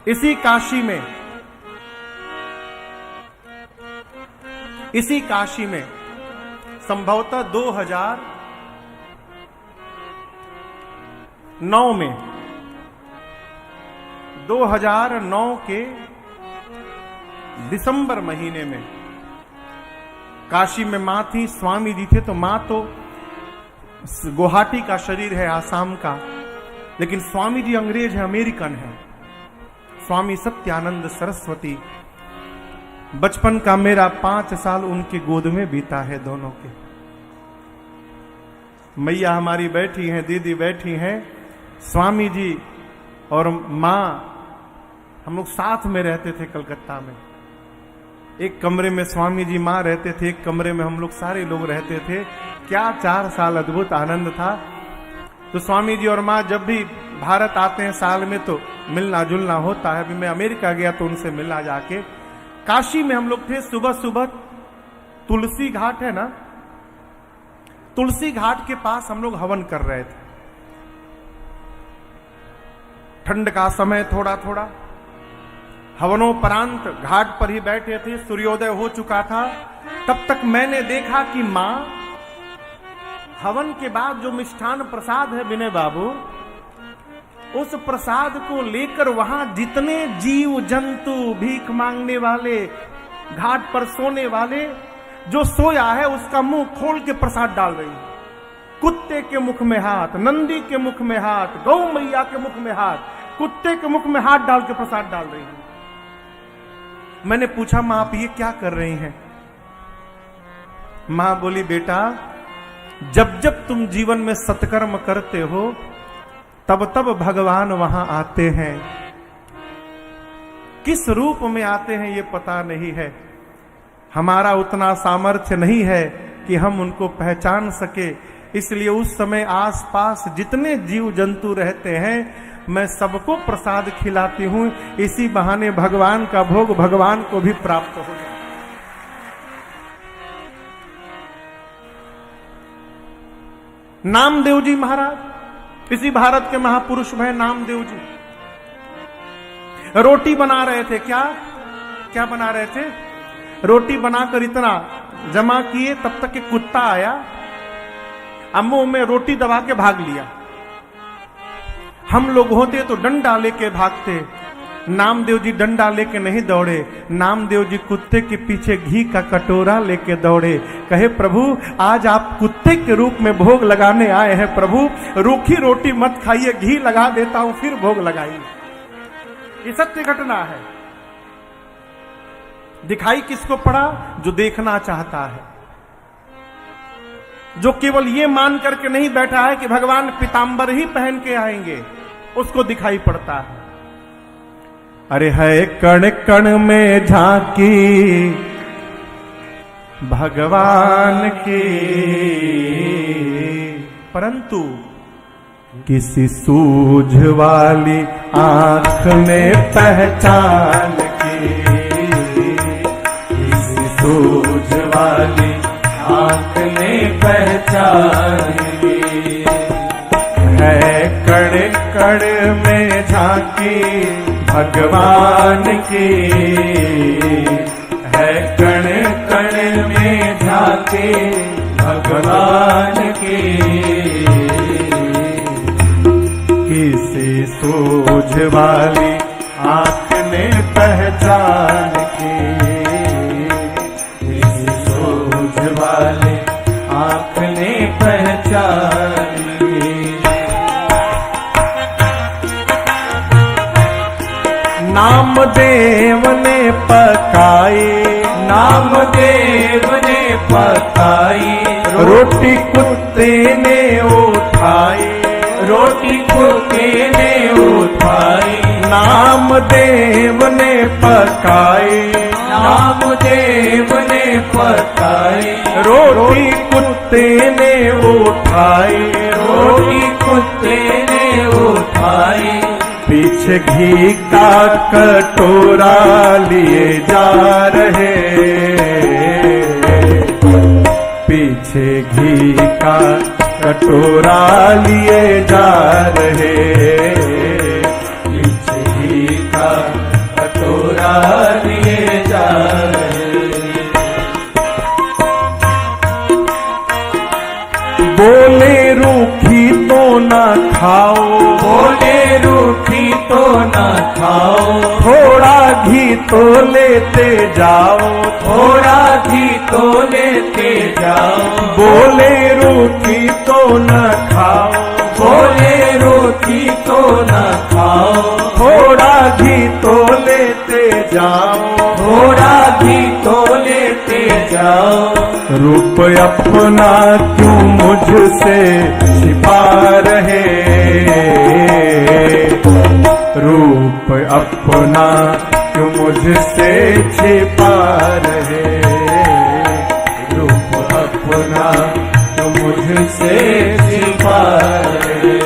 इसी काशी में संभवतः 2009 के दिसंबर महीने में काशी में मां थी, स्वामी जी थे। तो मां तो गुवाहाटी का शरीर है, आसाम का, लेकिन स्वामी जी अंग्रेज है, अमेरिकन है। स्वामी सत्यानंद सरस्वती, बचपन का मेरा 5 साल उनके गोद में बीता है, दोनों के। मैया हमारी बैठी हैं, दीदी बैठी हैं, स्वामी जी और मां, हम लोग साथ में रहते थे कलकत्ता में। एक कमरे में स्वामी जी मां रहते थे, एक कमरे में हम लोग सारे लोग रहते थे। क्या 4 साल अद्भुत आनंद था। तो स्वामी जी और मां जब भी भारत आते हैं साल में तो मिलना जुलना होता है। अभी मैं अमेरिका गया तो उनसे मिलना जाके। काशी में हम लोग थे, सुबह सुबह तुलसी घाट है ना, तुलसी घाट के पास हम लोग हवन कर रहे थे। ठंड का समय थोड़ा थोड़ा, हवनोपरांत घाट पर ही बैठे थे, सूर्योदय हो चुका था। तब तक मैंने देखा कि मां हवन के बाद जो मिष्ठान प्रसाद है विनय बाबू, उस प्रसाद को लेकर वहां जितने जीव जंतु, भीख मांगने वाले, घाट पर सोने वाले, जो सोया है उसका मुंह खोल के प्रसाद डाल रही है। कुत्ते के मुख में हाथ, नंदी के मुख में हाथ, गौ मैया के मुख में हाथ, कुत्ते के मुख में हाथ डाल के प्रसाद डाल रही है। मैंने पूछा, मां आप ये क्या कर रही हैं? मां बोली, बेटा जब जब तुम जीवन में सत्कर्म करते हो तब तब भगवान वहां आते हैं। किस रूप में आते हैं ये पता नहीं है। हमारा उतना सामर्थ्य नहीं है कि हम उनको पहचान सके। इसलिए उस समय आसपास जितने जीव जंतु रहते हैं मैं सबको प्रसाद खिलाती हूं। इसी बहाने भगवान का भोग भगवान को भी प्राप्त हो जाए। नामदेव जी महाराज इसी भारत के महापुरुष हैं। नामदेव जी रोटी बना रहे थे। क्या बना रहे थे? रोटी बनाकर इतना जमा किए, तब तक एक कुत्ता आया, मुंह में रोटी दबा के भाग लिया। हम लोग होते तो डंडा लेके भागते। नामदेव जी डंडा लेके नहीं दौड़े। नामदेव जी कुत्ते के पीछे घी का कटोरा लेके दौड़े। कहे, प्रभु आज आप कुत्ते के रूप में भोग लगाने आए हैं। प्रभु रूखी रोटी मत खाइए, घी लगा देता हूं, फिर भोग लगाइए। ये सत्य घटना है। दिखाई किसको पड़ा? जो देखना चाहता है, जो केवल ये मान करके नहीं बैठा है कि भगवान पीतांबर ही पहन के आएंगे, उसको दिखाई पड़ता है। अरे है कण कण में झांकी भगवान की, परंतु किसी सूझ वाली आंख में पहचान की, किसी सूझ वाली आंख में पहचान की। है कण कण में झांकी भगवान की, है कण कण में झांकी भगवान की। किसी सूझ वाली आंख ने पहचान की, किसी सूझ वाली आंख ने पहचान की। नामदेव ने पकाई, नामदेव ने पकाई, रोटी कुत्ते ने उठाई, रोटी कुत्ते ने उठाई। नामदेव ने पकाई, नामदेव ने पकाई, रोटी कुत्ते ने उठाई, रोटी कुत्ते ने उठाई। पीछे घी का कटोरा लिए जा रहे, पीछे घी का कटोरा लिए जा रहे, घी का कटोरा लिए जा रहे। बोले रूखी तो ना खाओ, बोले रूखी तो ना खाओ, थोड़ा घी तो लेते जाओ, थोड़ा घी तो लेते जाओ। बोले रूखी तो ना खाओ, बोले रूखी तो ना खाओ, थोड़ा घी तो लेते जाओ, थोड़ा घी तो लेते जाओ। रूप अपना क्यों मुझसे छिपा रहे, रूप अपना क्यों मुझसे छिपा रहे, रूप अपना क्यों मुझसे छिपा रहे।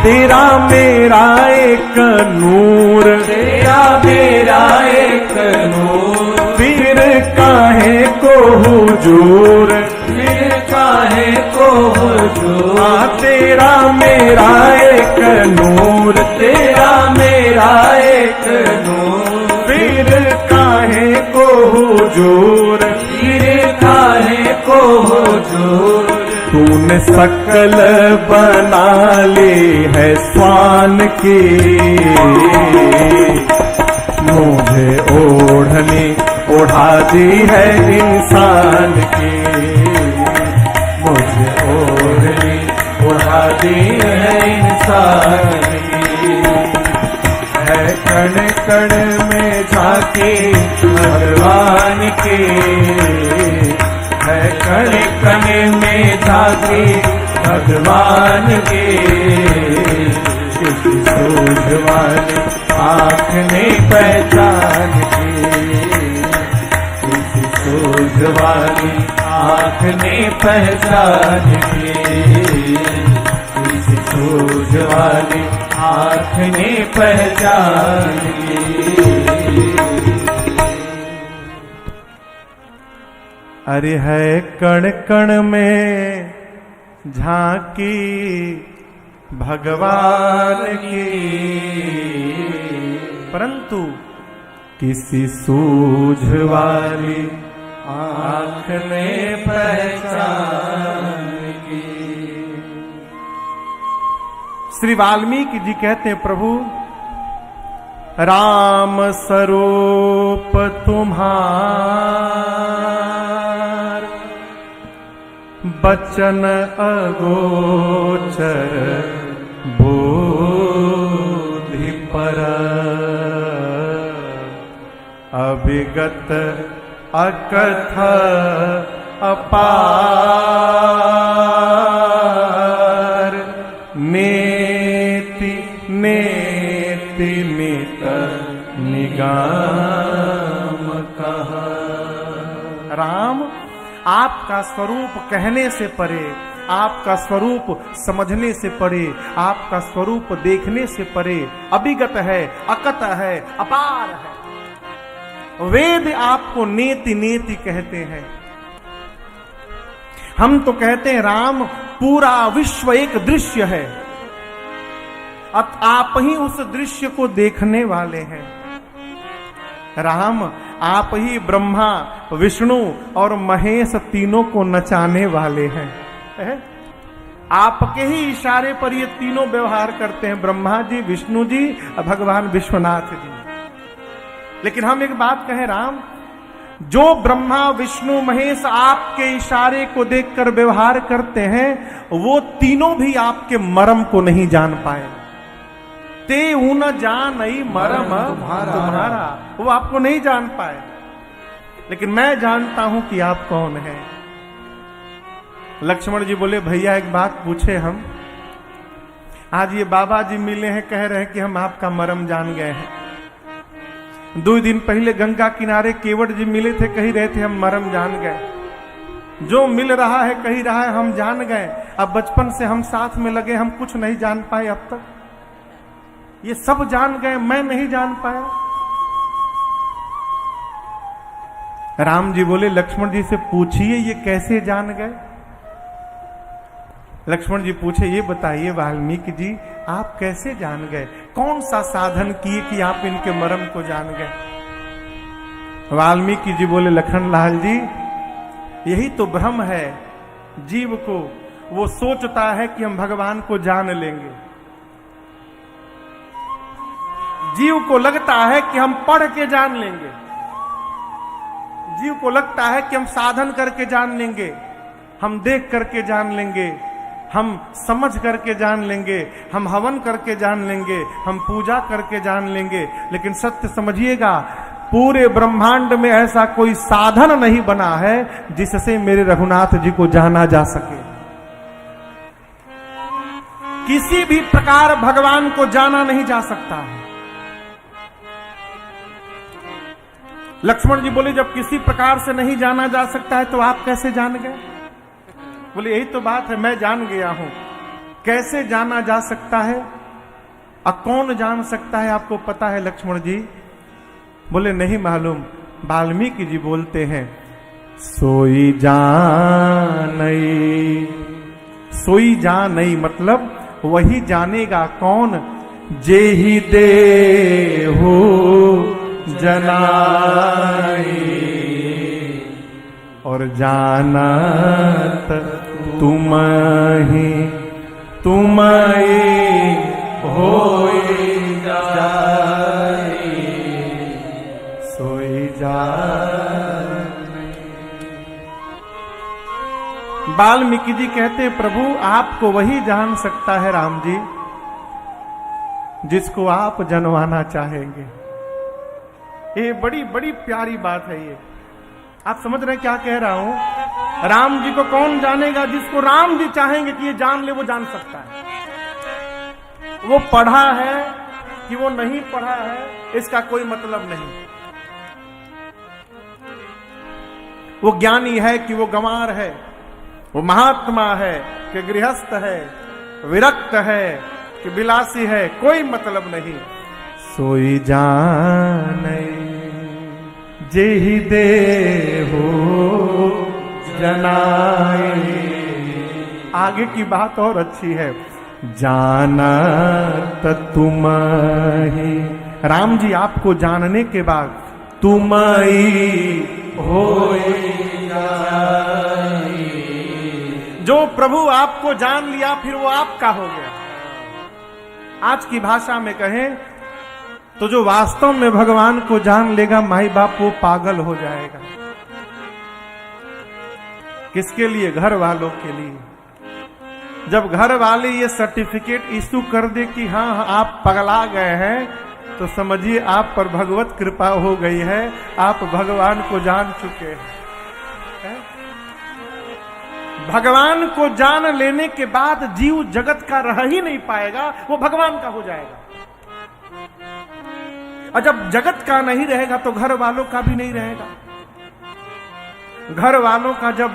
तेरा मेरा एक नूर, तेरा मेरा एक नूर, फिर काहे को हुजूर, फिर काहे को हुजूर। तेरा मेरा एक नूर, तेरा मेरा एक नूर, फिर काहे को हुजूर, फिर काहे को हुजूर। तूने शकल बना ली है स्वान की, मुझे ओढ़नी ओढ़ा दी है इंसान की, मुझे ओढ़नी ओढ़ा दी है इंसान की। है कण कण में झांकी भगवान की, है कण कण में झांकी भगवान की। किसी सूझ वाली आँख ने पहचान की, किसी सूझ वाली आँख ने पहचान की, किसी सूझ वाली आँख ने पहचान की। अरे है कण कण में झांकी भगवान की, परंतु किसी सूझ वाली आँख ने पहचान की। श्री वाल्मीकि जी कहते हैं, प्रभु राम स्वरूप तुम्हार, बचन अगोचर बोधि पर, अभिगत अकथ अपार, नेति नेति नित निगाम कहा। राम, आपका स्वरूप कहने से परे, आपका स्वरूप समझने से परे, आपका स्वरूप देखने से परे, अभिगत है, अकत है, अपार है। वेद आपको नेति नेति कहते हैं। हम तो कहते हैं राम पूरा विश्व एक दृश्य है, अब आप ही उस दृश्य को देखने वाले हैं। राम, आप ही ब्रह्मा, विष्णु और महेश तीनों को नचाने वाले हैं। आपके ही इशारे पर ये तीनों व्यवहार करते हैं, ब्रह्मा जी, विष्णु जी और भगवान विश्वनाथ जी। लेकिन हम एक बात कहें राम, जो ब्रह्मा विष्णु महेश आपके इशारे को देखकर व्यवहार करते हैं, वो तीनों भी आपके मर्म को नहीं जान पाए। ते ऊन जानई मर्म तुम्हारा, वो आपको नहीं जान पाए, लेकिन मैं जानता हूं कि आप कौन हैं। लक्ष्मण जी बोले, भैया एक बात पूछे हम, आज ये बाबा जी मिले हैं, कह रहे हैं कि हम आपका मर्म जान गए हैं। 2 दिन पहले गंगा किनारे केवट जी मिले थे, कही रहे थे हम मर्म जान गए। जो मिल रहा है कही रहा है हम जान गए। अब बचपन से हम साथ में लगे, हम कुछ नहीं जान पाए अब तक। ये सब जान गए, मैं नहीं जान पाया। राम जी बोले लक्ष्मण जी से पूछिए ये कैसे जान गए। लक्ष्मण जी पूछे ये बताइए वाल्मीकि जी आप कैसे जान गए, कौन सा साधन किए कि आप इनके मर्म को जान गए। वाल्मीकि जी बोले लखन लाल जी यही तो भ्रम है जीव को, वो सोचता है कि हम भगवान को जान लेंगे। जीव को लगता है कि हम पढ़ के जान लेंगे, जीव को लगता है कि हम साधन करके जान लेंगे, हम देख करके जान लेंगे, हम समझ करके जान लेंगे, हम हवन करके जान लेंगे, हम पूजा करके जान लेंगे। लेकिन सत्य समझिएगा पूरे ब्रह्मांड में ऐसा कोई साधन नहीं बना है जिससे मेरे रघुनाथ जी को जाना जा सके। किसी भी प्रकार भगवान को जाना नहीं जा सकता है। लक्ष्मण जी बोले जब किसी प्रकार से नहीं जाना जा सकता है तो आप कैसे जान गए। बोले यही तो बात है, मैं जान गया हूं। कैसे जाना जा सकता है और कौन जान सकता है आपको पता है लक्ष्मण जी। बोले नहीं मालूम। वाल्मीकि जी बोलते हैं सोई जानई, सोई जानई मतलब वही जानेगा कौन, जे ही दे हो जनाई और जानत तुम ही होई जाई सोई जाने। वाल्मीकि जी कहते हैं प्रभु आपको वही जान सकता है राम जी जिसको आप जनवाना चाहेंगे। ये बड़ी बड़ी प्यारी बात है। ये आप समझ रहे हैं क्या कह रहा हूं। राम जी को कौन जानेगा, जिसको राम जी चाहेंगे कि ये जान ले वो जान सकता है। वो पढ़ा है कि वो नहीं पढ़ा है इसका कोई मतलब नहीं। वो ज्ञानी है कि वो गंवार है, वो महात्मा है कि गृहस्थ है, विरक्त है कि विलासी है, कोई मतलब नहीं। सोई जाने जेहि दे हो जनाए। आगे की बात और अच्छी है। जानत तुम ही, राम जी आपको जानने के बाद तुम ही हो जाई। जो प्रभु आपको जान लिया फिर वो आपका हो गया। आज की भाषा में कहें तो जो वास्तव में भगवान को जान लेगा माई बाप वो पागल हो जाएगा। किसके लिए? घर वालों के लिए। जब घर वाले ये सर्टिफिकेट इशू कर दे कि हाँ आप पगला गए हैं तो समझिए आप पर भगवत कृपा हो गई है, आप भगवान को जान चुके हैं। भगवान को जान लेने के बाद जीव जगत का रह ही नहीं पाएगा, वो भगवान का हो जाएगा। और जब जगत का नहीं रहेगा तो घर वालों का भी नहीं रहेगा। घर वालों का जब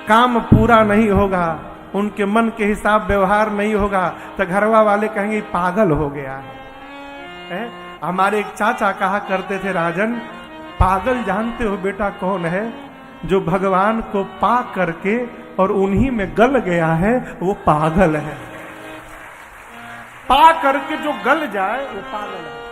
काम पूरा नहीं होगा, उनके मन के हिसाब व्यवहार नहीं होगा तो घरवा वाले कहेंगे पागल हो गया है। हमारे एक चाचा कहा करते थे राजन, पागल जानते हो बेटा कौन है? जो भगवान को पा करके और उन्हीं में गल गया है वो पागल है। पा करके जो गल जाए वो पागल है।